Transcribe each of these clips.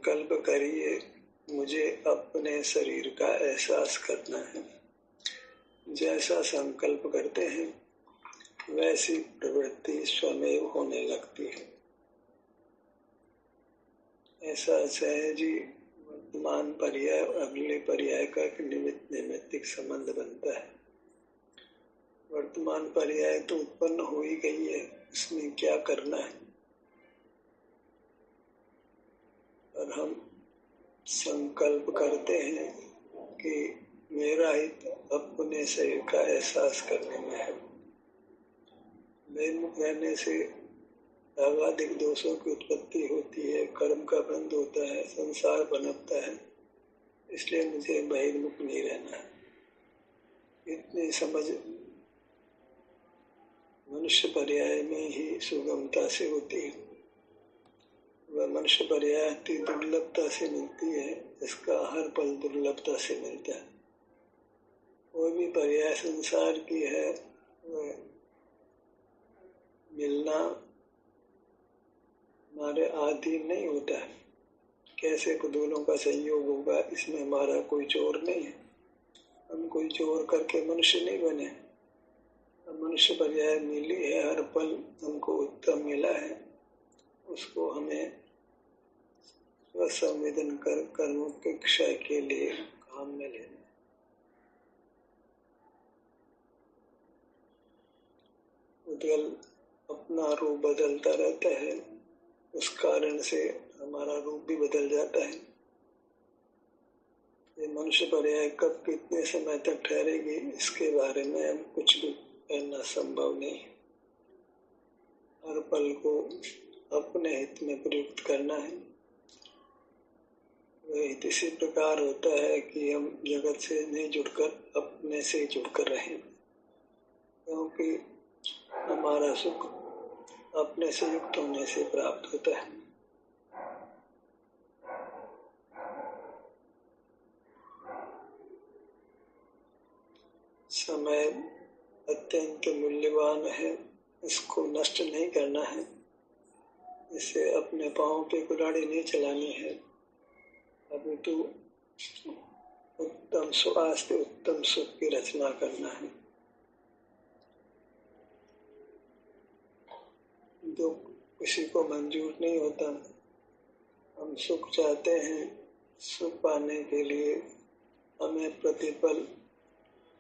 संकल्प करिए, मुझे अपने शरीर का एहसास करना है। जैसा संकल्प करते हैं वैसी प्रवृत्ति स्वमेव होने लगती है। ऐसा सहजी वर्तमान पर्याय और अगले पर्याय का एक निमित्त नैमित्तिक संबंध बनता है। वर्तमान पर्याय तो उत्पन्न हो ही गई है, इसमें क्या करना है। और हम संकल्प करते हैं कि मेरा हित अपने शरीर का एहसास करने में है। बेमुख रहने से आवधिक दोषों की उत्पत्ति होती है, कर्म का बंध होता है, संसार पनपता है। इसलिए मुझे बहिर्मुख नहीं रहना है। इतनी समझ मनुष्य पर्याय में ही सुगमता से होती है। वह मनुष्य पर्याय अति दुर्लभता से मिलती है, इसका हर पल दुर्लभता से मिलता है। कोई भी पर्याय संसार की है, वह मिलना हमारे अधीन नहीं होता है। कैसे दोनों का संयोग होगा, इसमें हमारा कोई जोर नहीं है। हम कोई जोर करके मनुष्य नहीं बने। मनुष्य पर्याय मिली है, हर पल हमको उत्तम मिला है, उसको हमें स्वसंवेदन कर कर्मों के क्षय के लिए काम में लेना। उद्गल अपना रूप बदलता रहता है, उस कारण से हमारा रूप भी बदल जाता है। ये मनुष्य पर्याय कब कितने समय तक ठहरेगी, इसके बारे में हम कुछ भी कहना संभव नहीं। हर पल को अपने हित में प्रयुक्त करना है। वह हित इसी प्रकार होता है कि हम जगत से नहीं जुड़कर अपने से जुड़कर रहें, क्योंकि हमारा सुख अपने से युक्त होने से प्राप्त होता है। समय अत्यंत मूल्यवान है, इसको नष्ट नहीं करना है। इसे अपने पांव पे कुल्हाड़ी नहीं चलानी है। अभी तो उत्तम स्वास्थ्य, उत्तम सुख की रचना करना है। जो किसी को मंजूर नहीं होता। हम सुख चाहते हैं, सुख पाने के लिए हमें प्रतिपल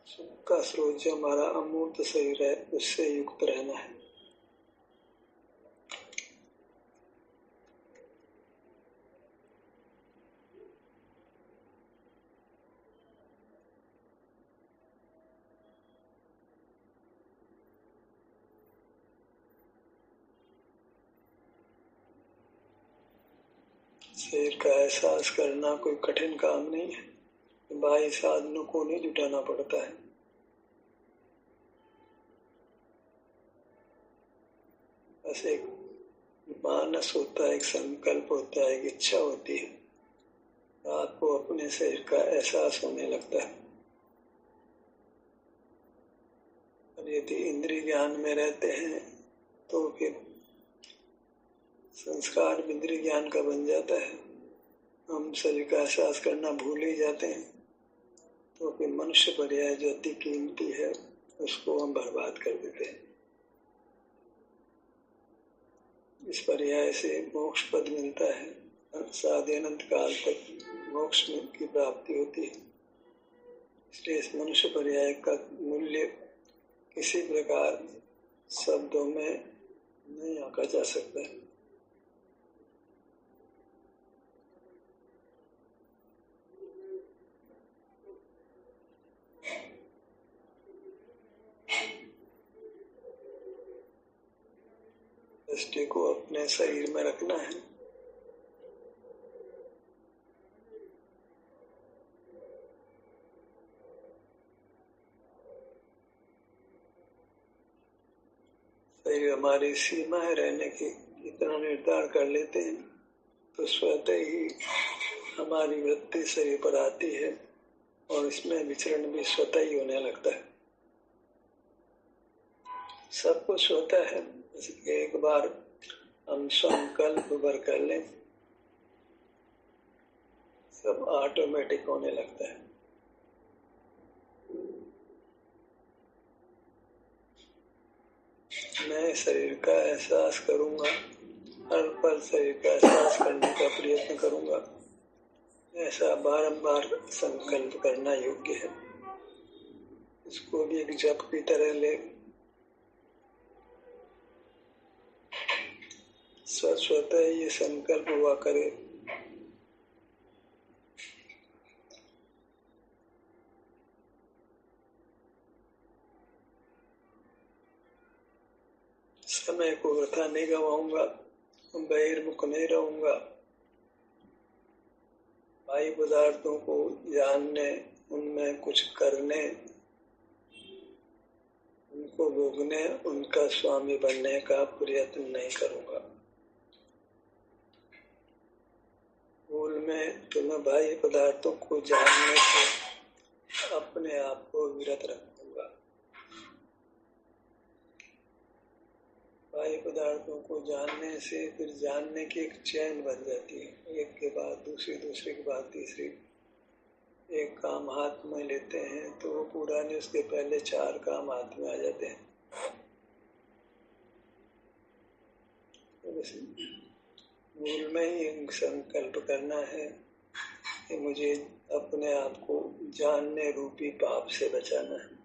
सुख का स्रोत जो हमारा अमूर्त शरीर है उससे युक्त रहना है। शरीर का एहसास करना कोई कठिन काम नहीं है। बाह्य साधनों को नहीं जुटाना पड़ता है। बस एक मानस होता है, एक संकल्प होता है, एक इच्छा होती है, आपको अपने शरीर का एहसास होने लगता है। और यदि इंद्रिय ज्ञान में रहते हैं तो फिर संस्कार इंद्रिय ज्ञान का बन जाता है। हम शरीर का एहसास करना भूल ही जाते हैं, तो फिर मनुष्य पर्याय जो अति कीमती है उसको हम बर्बाद कर देते हैं। इस पर्याय से मोक्ष पद मिलता है, साधे अनंत काल तक मोक्ष की प्राप्ति होती है। इसलिए इस मनुष्य पर्याय का मूल्य किसी प्रकार शब्दों में नहीं आंका जा सकता है। दृष्टि को अपने शरीर में रखना है। शरीर हमारी सीमा है रहने की, इतना निर्धार कर लेते हैं तो स्वतः ही हमारी वृत्ति शरीर पर आती है और इसमें विचरण भी स्वतः ही होने लगता है। सब कुछ होता है। एक बार हम संकल्प भर कर लें सब ऑटोमेटिक होने लगता है। मैं शरीर का एहसास करूंगा, हर पल शरीर का एहसास करने का प्रयत्न करूंगा, ऐसा बारंबार संकल्प करना योग्य है। इसको भी एक जप की तरह ले, स्वतः ये संकल्प हुआ करे। समय को वृथा नहीं गवाऊंगा, बहिर्मुख नहीं रहूंगा, बाह्य पदार्थों को जानने, उनमें कुछ करने, उनको भोगने, उनका स्वामी बनने का प्रयत्न नहीं करूंगा। मूल में तो मैं बाह्य पदार्थों को जानने से अपने आप को विरत रखूंगा। बाह्य पदार्थों को जानने से फिर जानने की एक चैन बन जाती है, एक के बाद दूसरी, दूसरे के बाद तीसरी। एक काम हाथ में लेते हैं तो वो पूरा नहीं, उसके पहले 4 काम हाथ में आ जाते हैं। मूल में ही संकल्प करना है कि मुझे अपने आप को जानने रूपी पाप से बचाना है।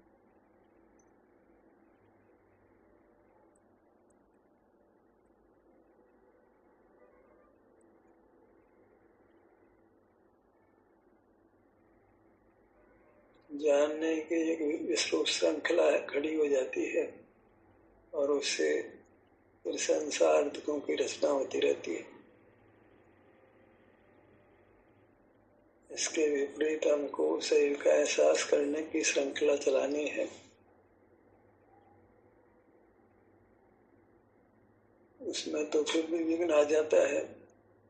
जानने की एक विस्तृत श्रृंखला खड़ी हो जाती है और उससे फिर संसार दुखों की रचना होती रहती है। इसके विपरीत हमको शरीर का एहसास करने की श्रृंखला चलानी है। उसमें तो फिर भी विघ्न आ जाता है,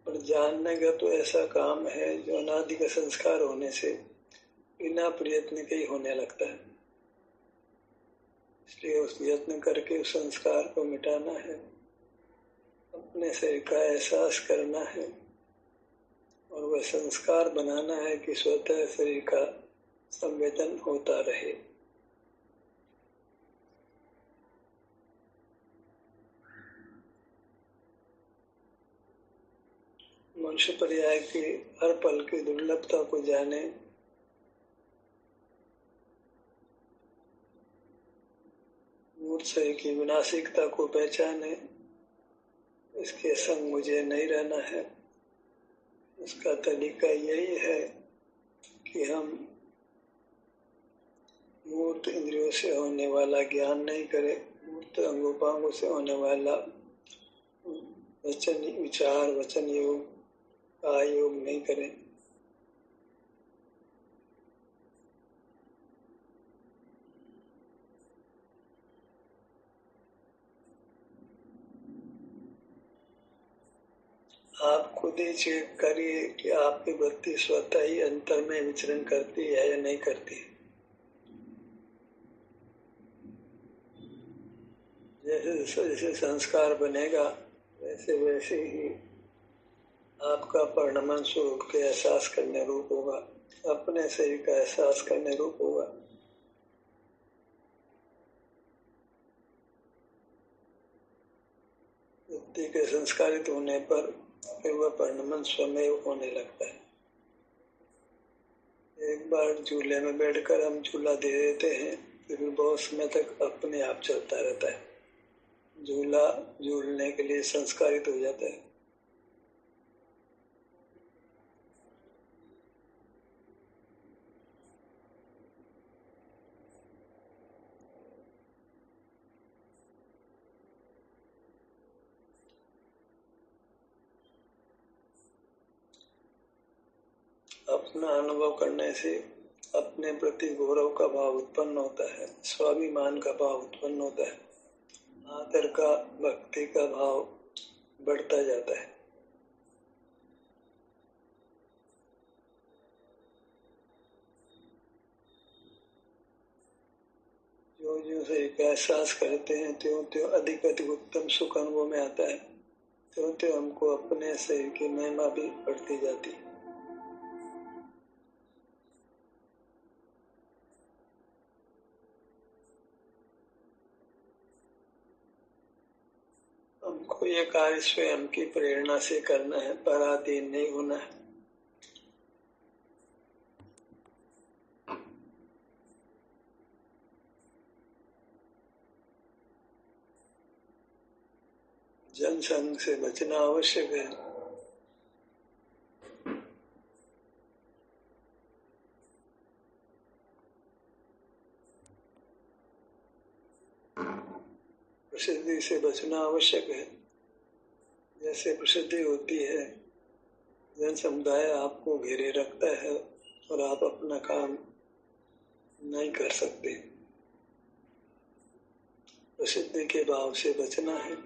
पर जानने का तो ऐसा काम है जो अनादि का संस्कार होने से बिना प्रयत्न के ही होने लगता है। इसलिए उस यत्न करके उस संस्कार को मिटाना है, अपने शरीर का एहसास करना है और वह संस्कार बनाना है कि स्वतः शरीर का संवेदन होता रहे। मनुष्य पर्याय की हर पल की दुर्लभता को जाने, मूर्त शरीर की विनाशिकता को पहचाने, इसके संग मुझे नहीं रहना है। इसका तरीका यही है कि हम मूर्त इंद्रियों से होने वाला ज्ञान नहीं करें, मूर्त अंगोपांगों से होने वाला वचन विचार, वचन योग का योग नहीं करें। आप खुद ही चेक करिए कि आपकी वृत्ति स्वतः ही अंतर में विचरण करती है या नहीं करती। जैसे जैसे संस्कार बनेगा वैसे वैसे ही आपका परिणमन स्वरूप के एहसास करने रूप होगा, अपने शरीर का एहसास करने रूप होगा। वृत्ति के संस्कारित होने पर फिर वह परिणमन स्वमेव होने लगता है। एक बार झूले में बैठकर हम झूला दे देते हैं, फिर बहुत समय तक अपने आप चलता रहता है। झूला झूलने के लिए संस्कारित हो जाता है। अपना अनुभव करने से अपने प्रति गौरव का भाव उत्पन्न होता है, स्वाभिमान का भाव उत्पन्न होता है, आदर का, भक्ति का भाव बढ़ता जाता है। जो जो शरीर का एहसास करते हैं त्यों त्यों अधिक अधिक उत्तम सुख अनुभव में आता है, त्यों त्यों हमको अपने शरीर की महिमा भी बढ़ती जाती है। हमको ये कार्य स्वयं की प्रेरणा से करना है, पराधीन नहीं होना है। जनसंघ से बचना आवश्यक है। प्रसिद्धि से बचना आवश्यक है। जैसे प्रसिद्धि होती है, जन समुदाय आपको घेरे रखता है और आप अपना काम नहीं कर सकते। प्रसिद्धि के भाव से बचना है।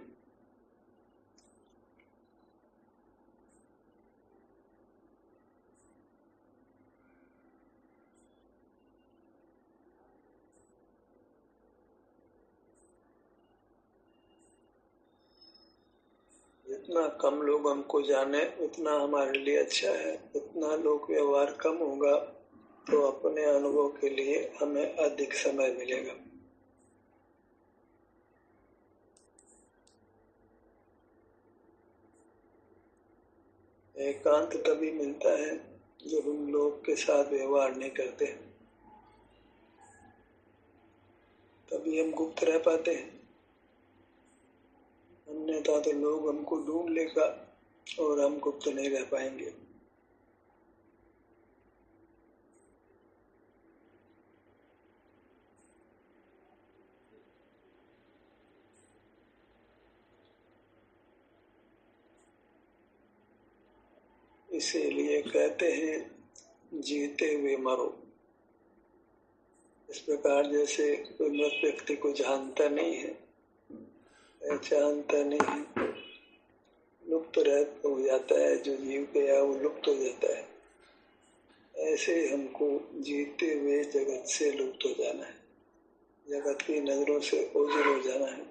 जितना कम लोग हमको जाने उतना हमारे लिए अच्छा है। जितना लोग व्यवहार कम होगा तो अपने अनुभव के लिए हमें अधिक समय मिलेगा। एकांत तभी मिलता है जब हम लोग के साथ व्यवहार नहीं करते, तभी हम गुप्त रह पाते हैं। अन्यथा तो लोग हमको ढूंढ लेगा और हम गुप्त नहीं रह पाएंगे। इसीलिए कहते हैं जीते हुए मरो। इस प्रकार जैसे कोई मृत व्यक्ति को जानता नहीं है, पहचानता नहीं है, लुप्त हो जाता है, जो जीव गया वो लुप्त हो जाता है, ऐसे हमको जीते हुए जगत से लुप्त हो जाना है, जगत की नजरों से ओझल हो जाना है।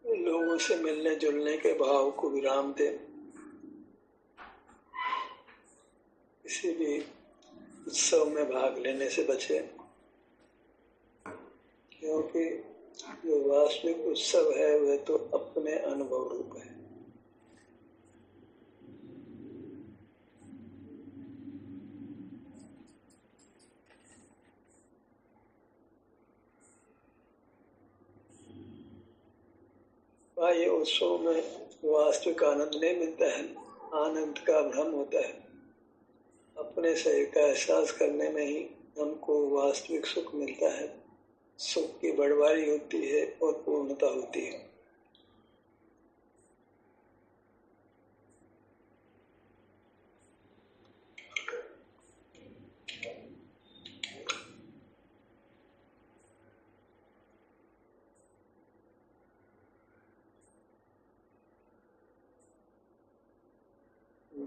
लोगों से मिलने जुलने के भाव को विराम दें। किसी भी उत्सव में भाग लेने से बचे, क्योंकि जो वास्तविक उत्सव है वह तो अपने अनुभव रूप है। बाह्य उत्सव में वास्तविक आनंद नहीं मिलता है, आनंद का भ्रम होता है। अपने शरीर का एहसास करने में ही हमको वास्तविक सुख मिलता है। सुख की बढ़वारी होती है और पूर्णता होती है।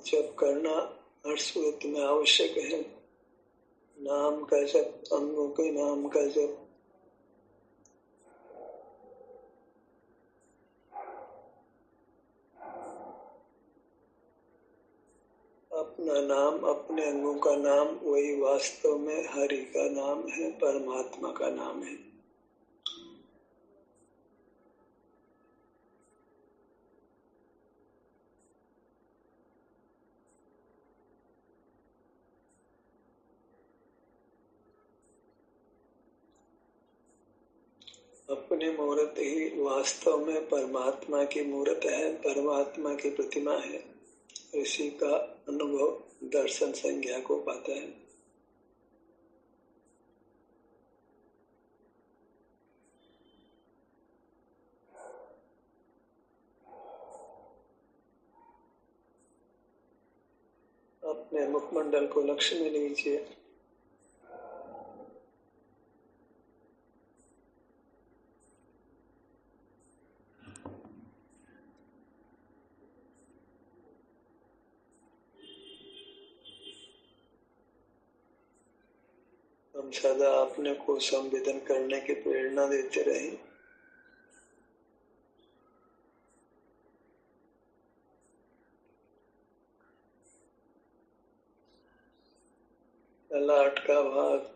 जब करना हर सूरत में आवश्यक है, नाम का जप, अंगों के नाम का जप, अपना नाम, अपने अंगों का नाम वही वास्तव में हरि का नाम है, परमात्मा का नाम है। अपनी मूर्त ही वास्तव में परमात्मा की मूर्त है, परमात्मा की प्रतिमा है। इसी का अनुभव दर्शन संज्ञा को पाता है। अपने मुखमंडल को लक्ष्य में लीजिए। हम सदा अपने को संवेदन करने की प्रेरणा देते रहें। ललाट का भाग,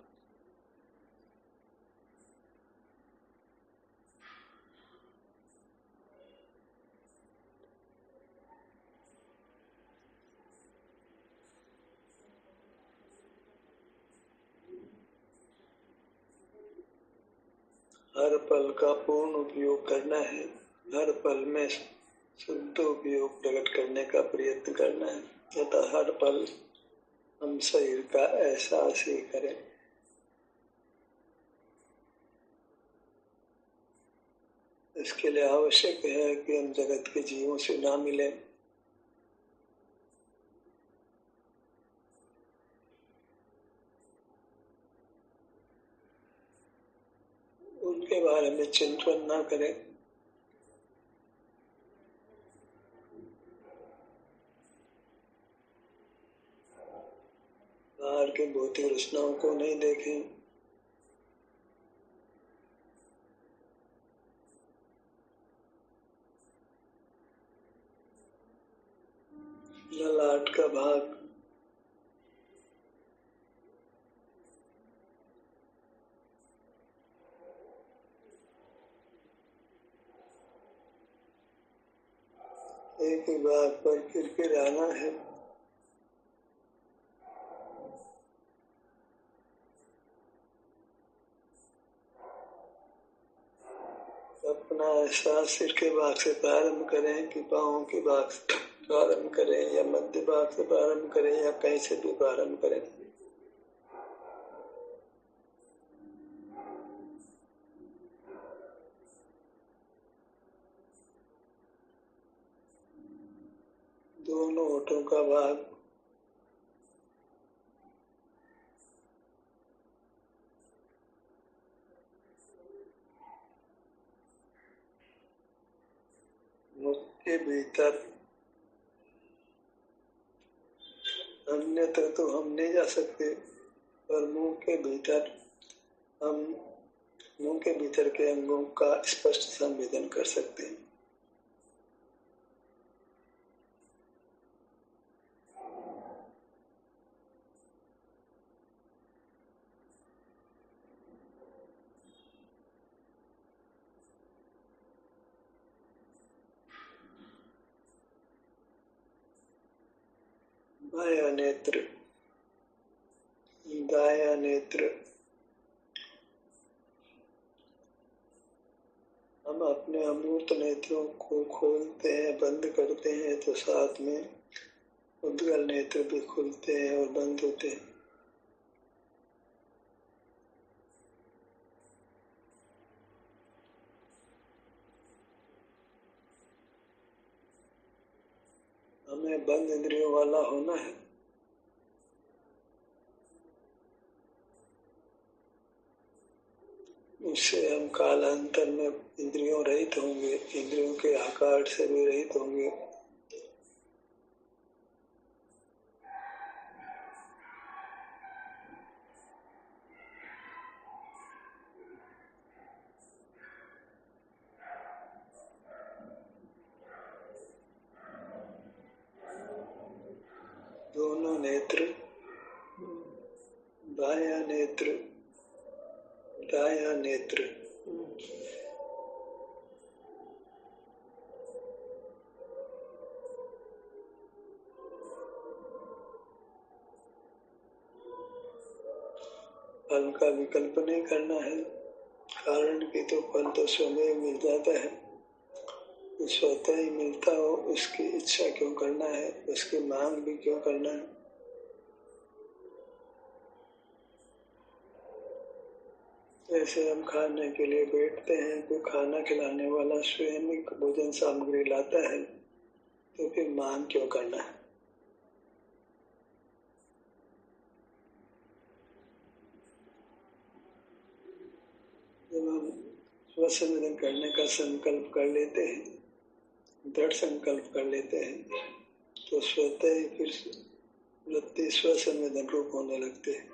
हर पल का पूर्ण उपयोग करना है, हर पल में शुद्ध उपयोग प्रकट करने का प्रयत्न करना है तथा हर पल हम शरीर का एहसास ही करें। इसके लिए आवश्यक है कि हम जगत के जीवों से ना मिलें, उनके बारे में चिंतन ना करें, बाहर के भौतिक रचनाओं को नहीं देखें, ललाट का भाग, एक ही बात पर फिर आना है। अपना एहसास सिर के भाग से प्रारंभ करें कि पाँवों के भाग से प्रारंभ करें या मध्य भाग से प्रारंभ करें या कहीं से भी प्रारंभ करें। दोनों होठों का भाग, मुख के भीतर, अन्यत्र तो हम नहीं जा सकते, पर मुंह के भीतर हम मुंह के भीतर के अंगों का स्पष्ट संवेदन कर सकते हैं। बायां नेत्र, दायां नेत्र, हम अपने अमूर्त नेत्रों को खोलते हैं, बंद करते हैं तो साथ में उद्गल नेत्र भी खुलते हैं और बंद होते हैं। हमें बंद इंद्रियों वाला होना है। उससे हम कालांतर में इंद्रियों रहित होंगे, इंद्रियों के आकार से भी रहित होंगे। दोनों नेत्र, बायां नेत्र, दायां नेत्र, फल का विकल्प नहीं करना है, कारण की तो फल तो स्वयं मिल जाता है। स्वतः ही मिलता हो उसकी इच्छा क्यों करना है, उसकी मांग भी क्यों करना है। जैसे हम खाने के लिए बैठते हैं तो खाना खिलाने वाला स्वयं ही भोजन सामग्री लाता है, तो फिर मांग क्यों करना है। जब हम स्वसंवेदन करने का संकल्प कर लेते हैं, दृढ़ संकल्प कर लेते हैं, तो स्वतः ही फिर वृत्ति स्वसंवेदन रूप होने लगते हैं।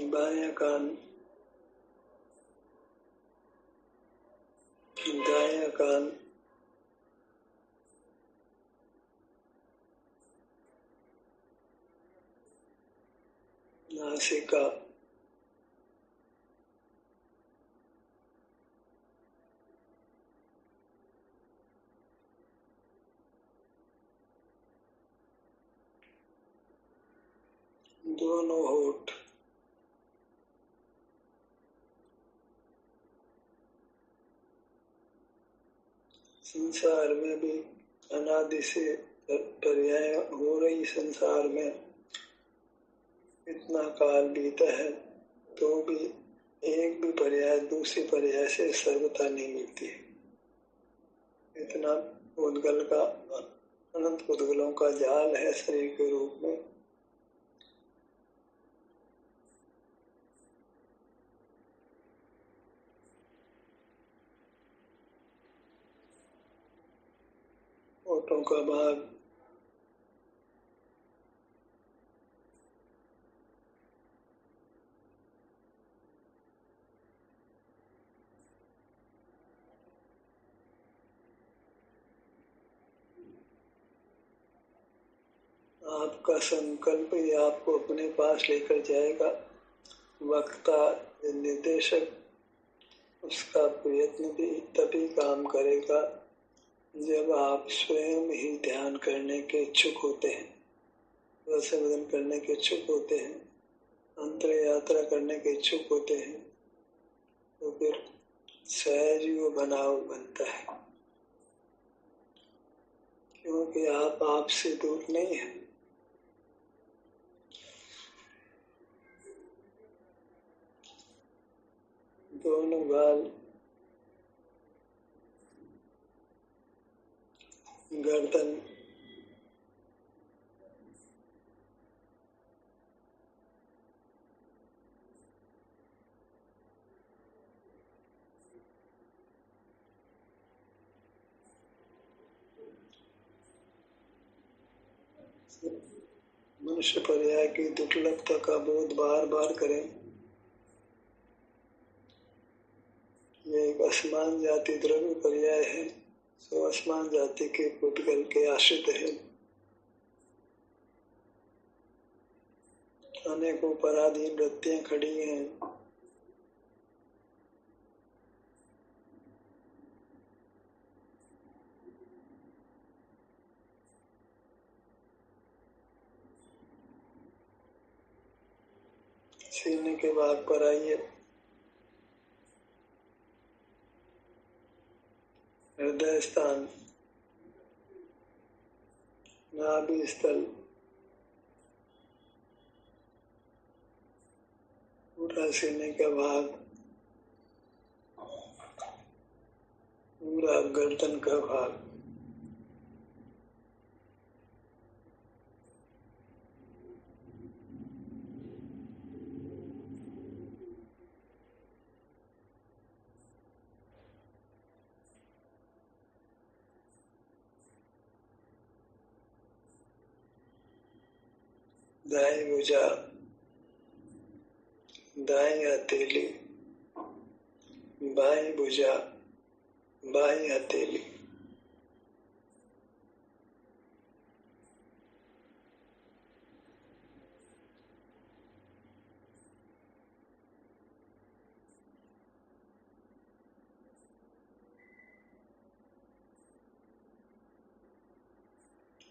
बायां कान, दायां कान, नासिका, दोनों होठ, संसार में भी अनादि से पर्याय हो रही संसार में इतना काल बीता है तो भी एक भी पर्याय दूसरे पर्याय से सर्वथा नहीं मिलती। इतना उद्गल का अनंत उद्गलों का जाल है शरीर के रूप में। होठों का भाग आपका संकल्प ही आपको अपने पास लेकर जाएगा। वक्ता निर्देशक उसका प्रयत्न भी तभी काम करेगा जब आप स्वयं ही ध्यान करने के इच्छुक होते हैं, रसवर्धन करने के इच्छुक होते हैं, अंतर यात्रा करने के इच्छुक होते हैं, तो फिर सहज ही वो बनाव बनता है, क्योंकि आप आपसे दूर नहीं है। दोनों गाल, गर्दन, मनुष्य पर्याय की दुर्लभता का बोध बार बार करें। ये एक असमान जाति द्रव्य पर्याय है, सो असमान जाति के पुद्गल के आश्रित है। अनेकों पराधीन वृत्तियां खड़ी हैं। सीने के भाग पर आइए, हृदय स्थान, नाभि स्थल, पूरा सीने का भाग, पूरा गर्दन का भाग, दाएं भुजा, दाएं हथेली, बाएं भुजा, बाएं हथेली,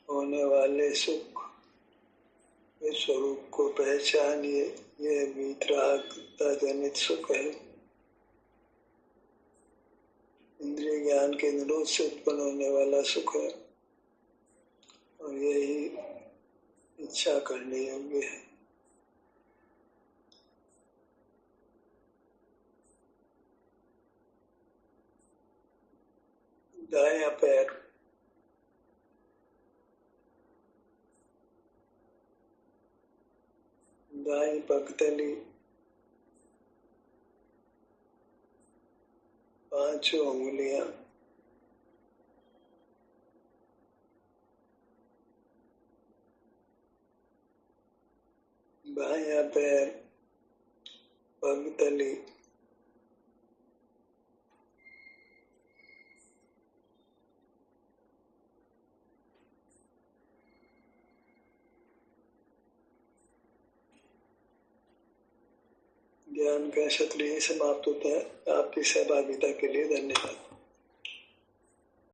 होने वाले सुख इस स्वरूप को पहचानिए। यह वितरागता जनित सुख है, इंद्रिय ज्ञान के निरोध से उत्पन्न होने वाला सुख है, और यही इच्छा करने योग्य है। दायां पैर, दाईं पगतली, पांचों उंगलियां, बायां पैर, पगतली, ज्ञान का सत्र यही समाप्त होता है। आपकी सहभागिता के लिए धन्यवाद।